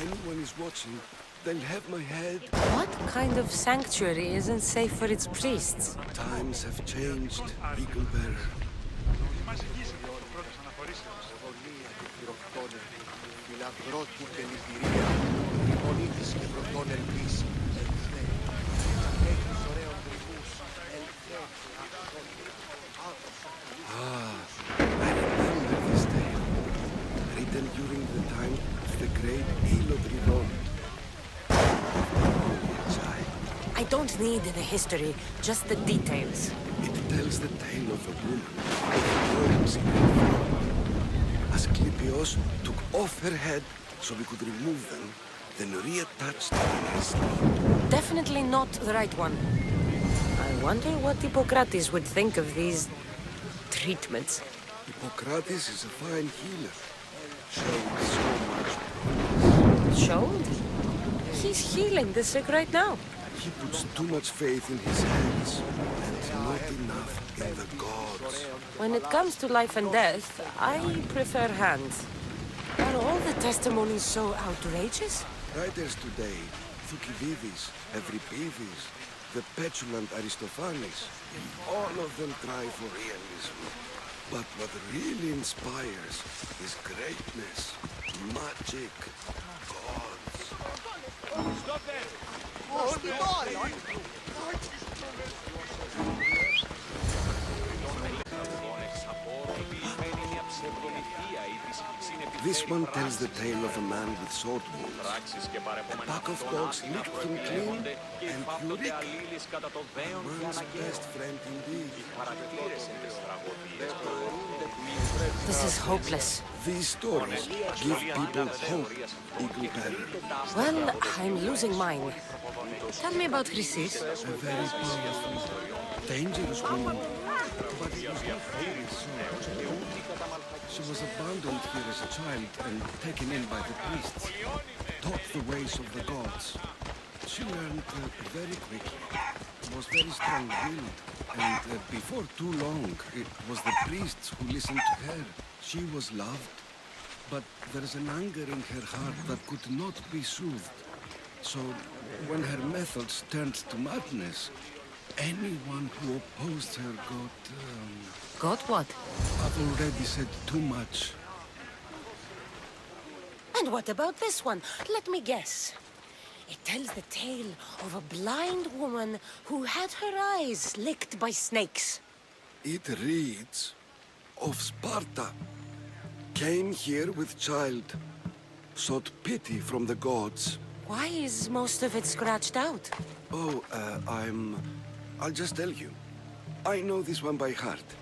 anyone is watching, they'll have my head. What kind of sanctuary isn't safe for its priests? Times have changed, Eagle Bearer. I remember this tale, written during the time of the great Elod Revolt. I don't need the history, just the details. It tells the tale of a woman with worms in her throat. As Cob-Oz took off her head so we could remove them, then reattached them in her sleeve. Definitely not the right one. I wonder what Hippocrates would think of these treatments. Hippocrates is a fine healer. Showed so much promise. Showed? He's healing the sick right now. He puts too much faith in his hands, and not enough in the gods. When it comes to life and death, I prefer hands. Are all the testimonies so outrageous? Writers today, Thucydides, Euripides, the petulant Aristophanes, all of them try for realism. But what really inspires is greatness, magic, gods. Stop there! This one tells the tale of a man with sword wounds. A pack of dogs licked him clean, and Yurik, a man's best friend indeed. This is hopeless. These stories give people hope, Eagle Bearer. Well, I'm losing mine. Tell me about Chrysis. A very powerful, dangerous woman. But it was not very so. She was abandoned here as a child and taken in by the priests. Taught the ways of the gods. She learned very quickly. Was very strong-willed. And before too long, it was the priests who listened to her. She was loved. But there is an anger in her heart that could not be soothed. So, when her methods turned to madness, anyone who opposed her got... Got what? I've already said too much. And what about this one? Let me guess. It tells the tale of a blind woman who had her eyes licked by snakes. It reads of Sparta. Came here with child. Sought pity from the gods. Why is most of it scratched out? Oh, I'll just tell you. I know this one by heart.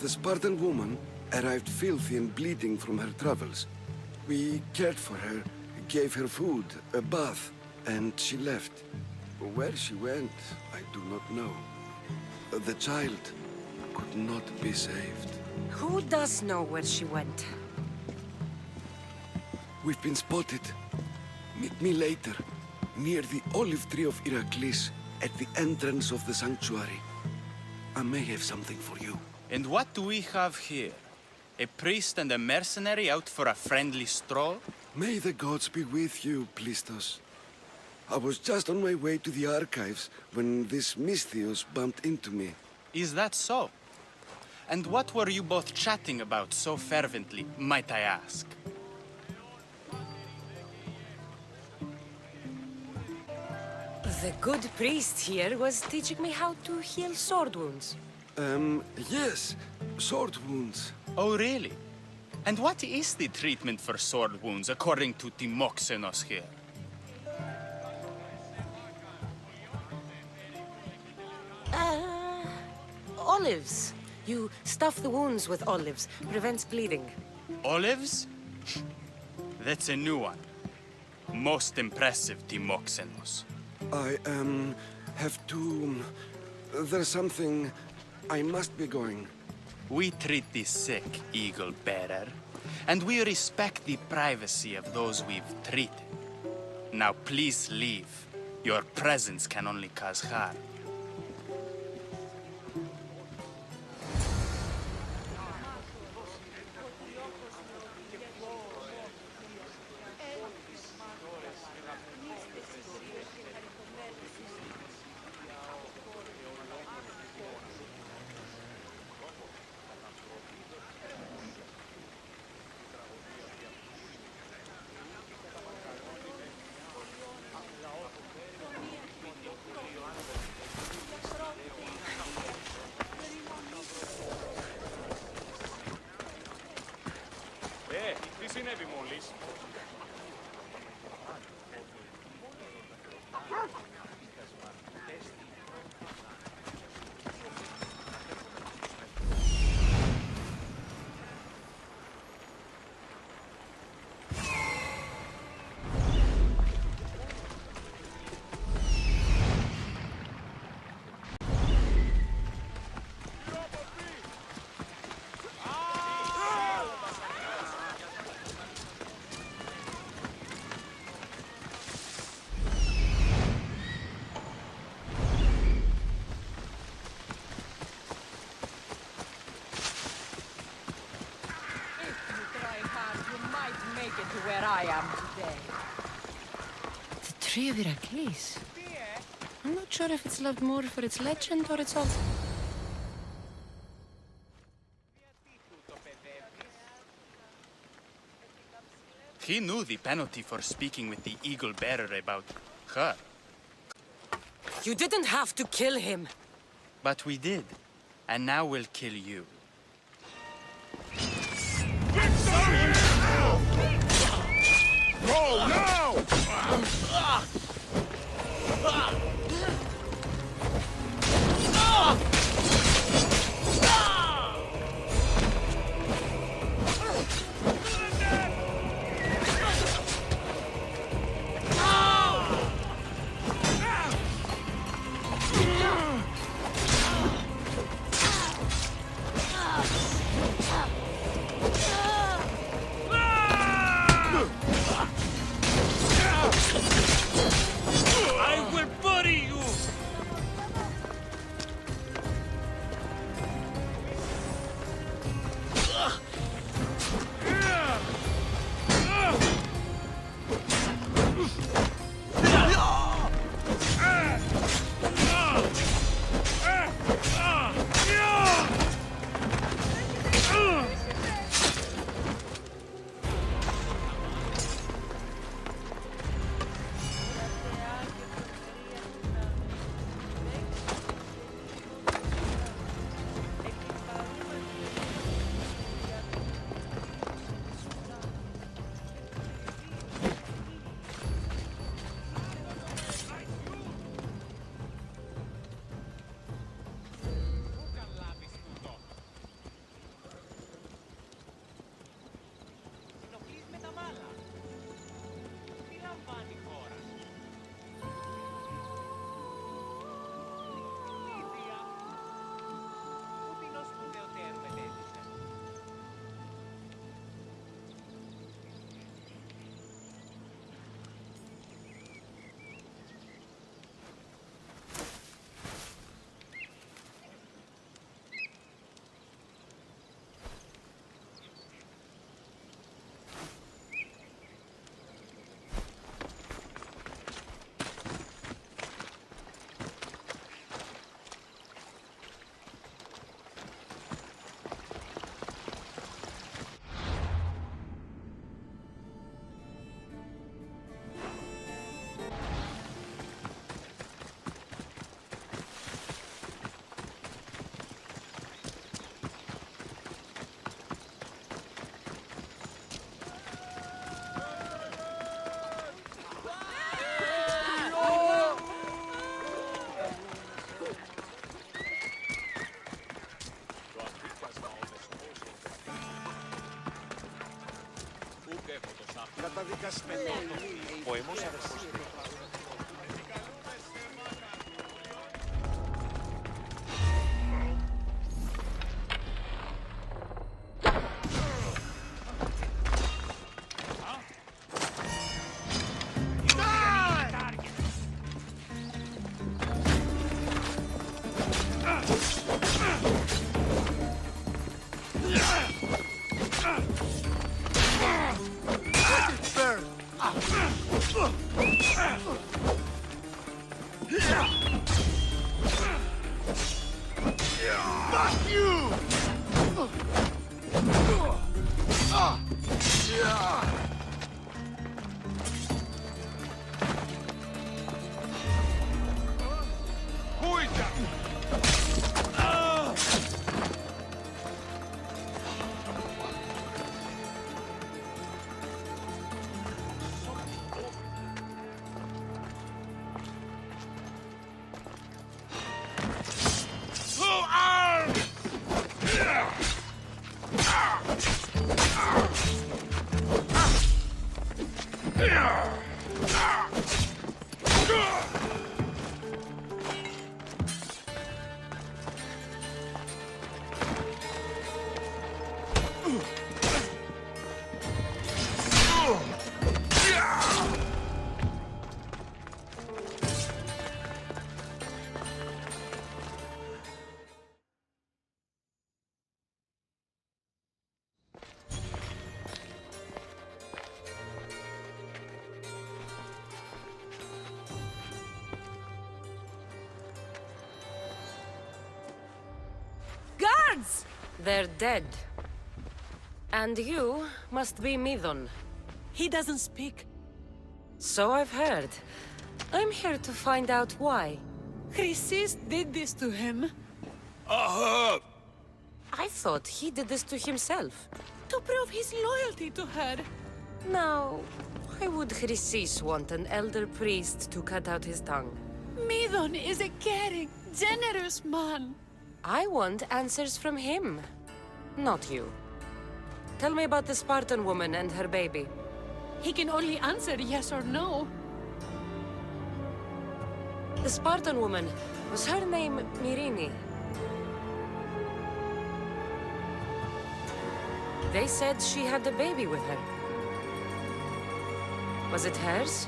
The Spartan woman arrived filthy and bleeding from her travels. We cared for her, gave her food, a bath, and she left. Where she went, I do not know. The child could not be saved. Who does know where she went? We've been spotted. Meet me later, near the olive tree of Heracles, at the entrance of the sanctuary. I may have something for you. And what do we have here? A priest and a mercenary out for a friendly stroll? May the gods be with you, Plistos. I was just on my way to the archives when this Misthios bumped into me. Is that so? And what were you both chatting about so fervently, might I ask? The good priest here was teaching me how to heal sword wounds. Yes, sword wounds. Oh, really? And what is the treatment for sword wounds, according to Timoxenos here? Olives. You stuff the wounds with olives. Prevents bleeding. Olives? That's a new one. Most impressive, Timoxenos. I, have to... There's something... I must be going. We treat the sick, Eagle Bearer, and we respect the privacy of those we've treated. Now please leave. Your presence can only cause harm. am today. The Tree of Heracles. I'm not sure if it's loved more for its legend or its altar. He knew the penalty for speaking with the eagle bearer about her. You didn't have to kill him. But we did. And now we'll kill you. Go now! I will bury you! Podemos reconstruir. gods! They're dead. And you must be Midon. He doesn't speak. So I've heard. I'm here to find out why. Chrysis did this to him. I thought he did this to himself. To prove his loyalty to her. Now, why would Chrysis want an elder priest to cut out his tongue? Midon is a caring, generous man. I want answers from him, not you. Tell me about the Spartan woman and her baby. He can only answer yes or no. The Spartan woman, was her name Myrine? They said she had a baby with her. Was it hers?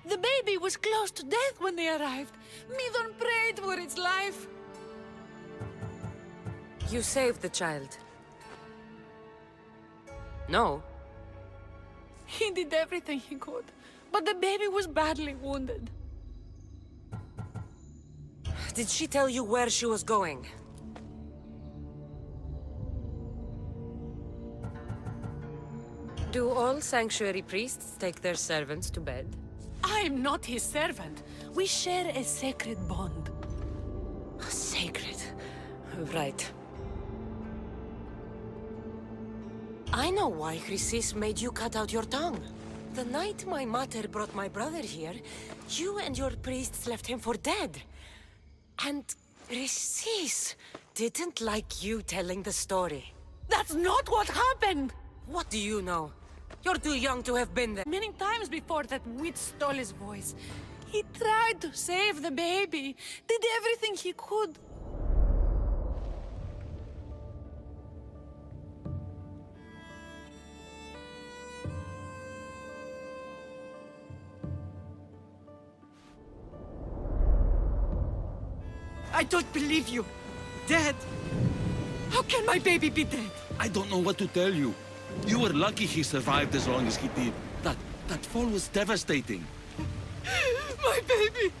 The baby was close to death when they arrived. Midon prayed for its life. You saved the child. No. He did everything he could, but the baby was badly wounded. Did she tell you where she was going? Do all sanctuary priests take their servants to bed? I am not his servant. We share a sacred bond. Sacred. Right. I know why Chrysis made you cut out your tongue. The night my mother brought my brother here, you and your priests left him for dead. And Chrysis didn't like you telling the story. That's not what happened! What do you know? You're too young to have been there. Many times before that witch stole his voice. He tried to save the baby, did everything he could. I don't believe you. Dead? How can my baby be dead? I don't know what to tell you. You were lucky he survived as long as he did. That fall was devastating. My baby!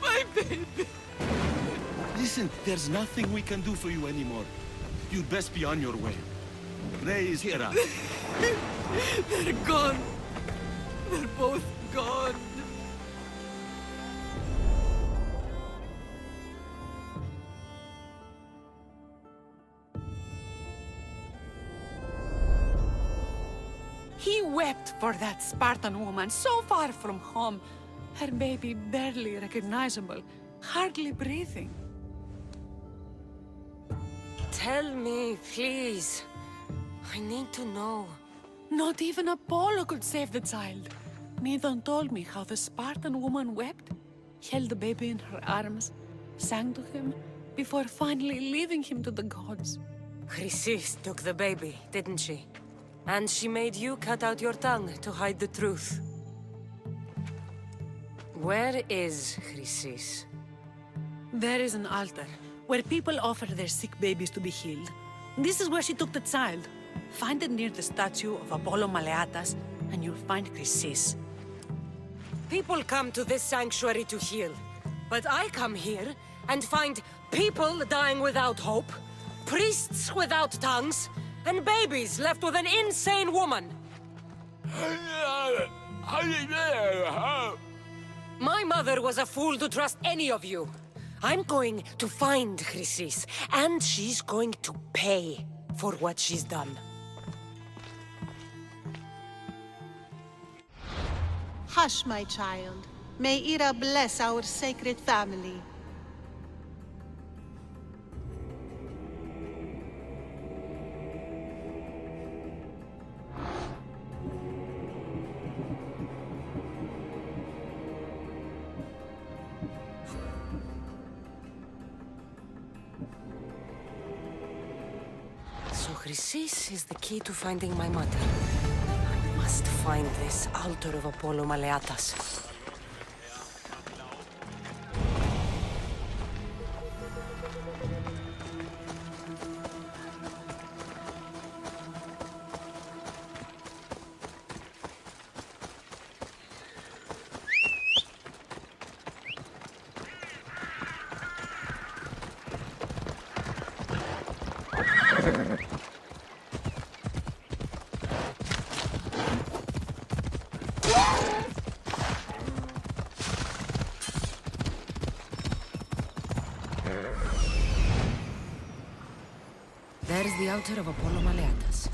My baby! Listen, there's nothing we can do for you anymore. You'd best be on your way. Praise Hera. They're gone. They're both gone. He wept for that Spartan woman so far from home. Her baby barely recognizable, hardly breathing. Tell me, please. I need to know. Not even Apollo could save the child. Midon told me how the Spartan woman wept, held the baby in her arms, sang to him, before finally leaving him to the gods. Chrysis took the baby, didn't she? And she made you cut out your tongue to hide the truth. Where is Chrysis? There is an altar, where people offer their sick babies to be healed. This is where she took the child. Find it near the statue of Apollo Maleatas, and you'll find Chrysis. People come to this sanctuary to heal. But I come here and find people dying without hope, priests without tongues, and babies left with an insane woman. My mother was a fool to trust any of you. I'm going to find Chrysis, and she's going to pay for what she's done. Hush, my child. May Ira bless our sacred family. So Chrysis is the key to finding my mother. I must find this altar of Apollo Maleatas. is the altar of Apollo Maleatas.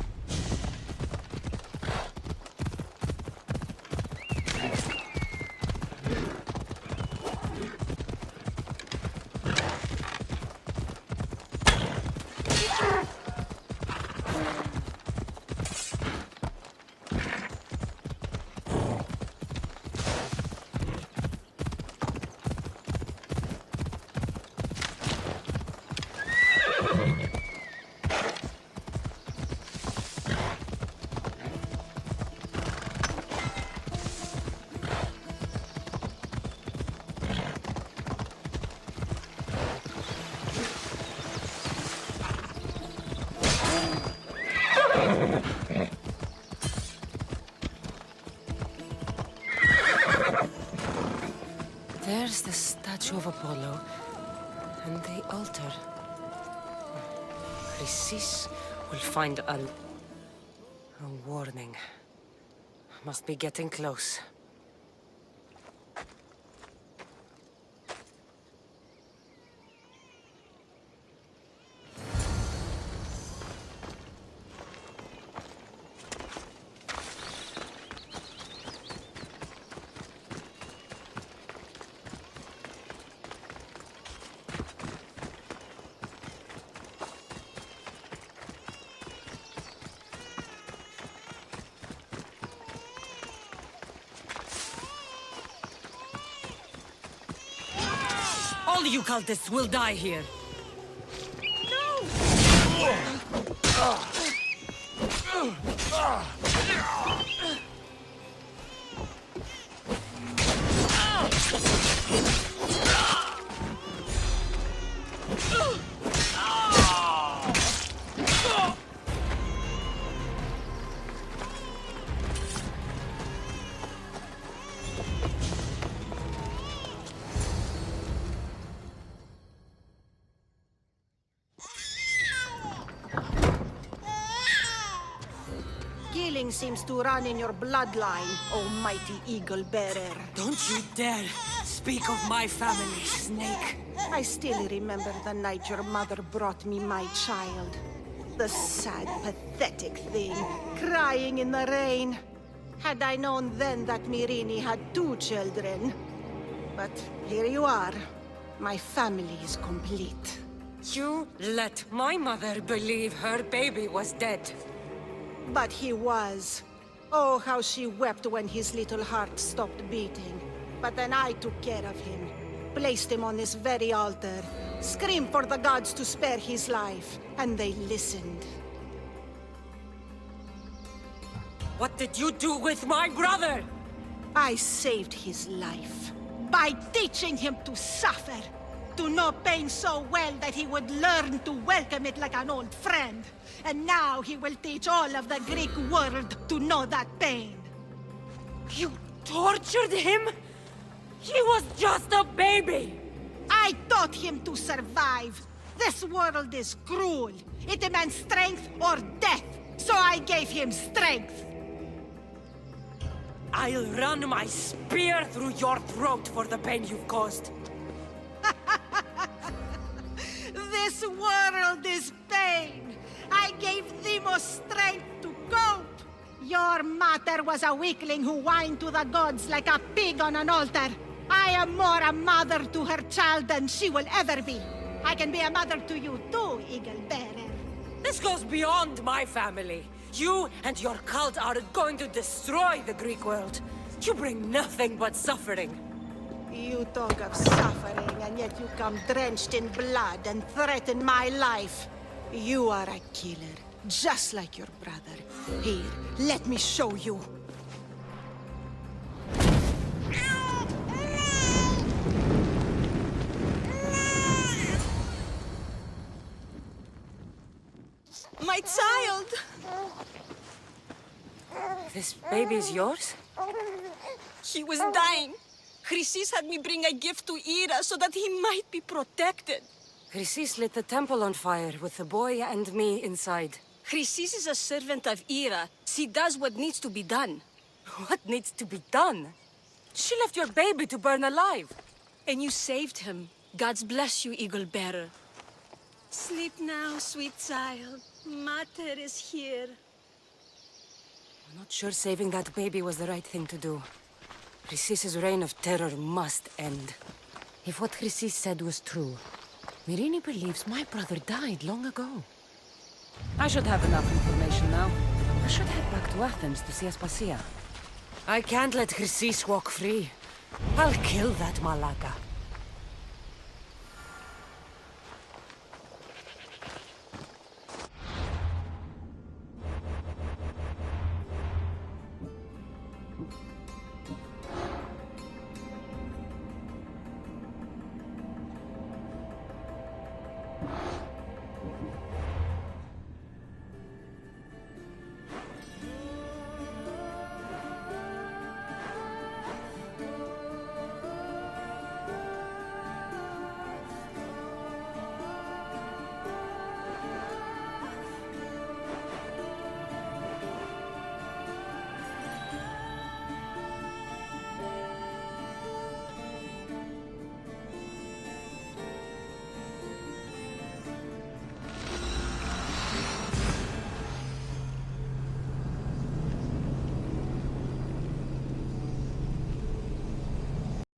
There's the statue of Apollo, and the altar. Chrysis will find a warning. Must be getting close. All you cultists will die here. Killing seems to run in your bloodline, oh mighty eagle bearer. Don't you dare speak of my family, Snake. I still remember the night your mother brought me my child. The sad, pathetic thing, crying in the rain. Had I known then that Mirini had 2 children. But here you are. My family is complete. You let my mother believe her baby was dead. But he was. Oh, how she wept when his little heart stopped beating. But then I took care of him. Placed him on this very altar. Screamed for the gods to spare his life. And they listened. What did you do with my brother? I saved his life. By teaching him to suffer. To know pain so well that he would learn to welcome it like an old friend. And now he will teach all of the Greek world to know that pain. You tortured him? He was just a baby! I taught him to survive. This world is cruel. It demands strength or death. So I gave him strength. I'll run my spear through your throat for the pain you've caused. This world is pain. I gave Demos strength to cope. Your mater was a weakling who whined to the gods like a pig on an altar. I am more a mother to her child than she will ever be. I can be a mother to you too, Eagle Bearer. This goes beyond my family. You and your cult are going to destroy the Greek world. You bring nothing but suffering. You talk of suffering, and yet you come drenched in blood and threaten my life. You are a killer, just like your brother. Here, let me show you. My child! This baby's yours? He was dying. Chrysis had me bring a gift to Ira so that he might be protected. Chrysis lit the temple on fire with the boy and me inside. Chrysis is a servant of Ira. She does what needs to be done. What needs to be done? She left your baby to burn alive. And you saved him. Gods bless you, Eagle Bearer. Sleep now, sweet child. Mater is here. I'm not sure saving that baby was the right thing to do. Chrysis' reign of terror must end. If what Chrysis said was true, Myrrine believes my brother died long ago. I should have enough information now. I should head back to Athens to see Aspasia. I can't let Chrysis walk free. I'll kill that Malaka.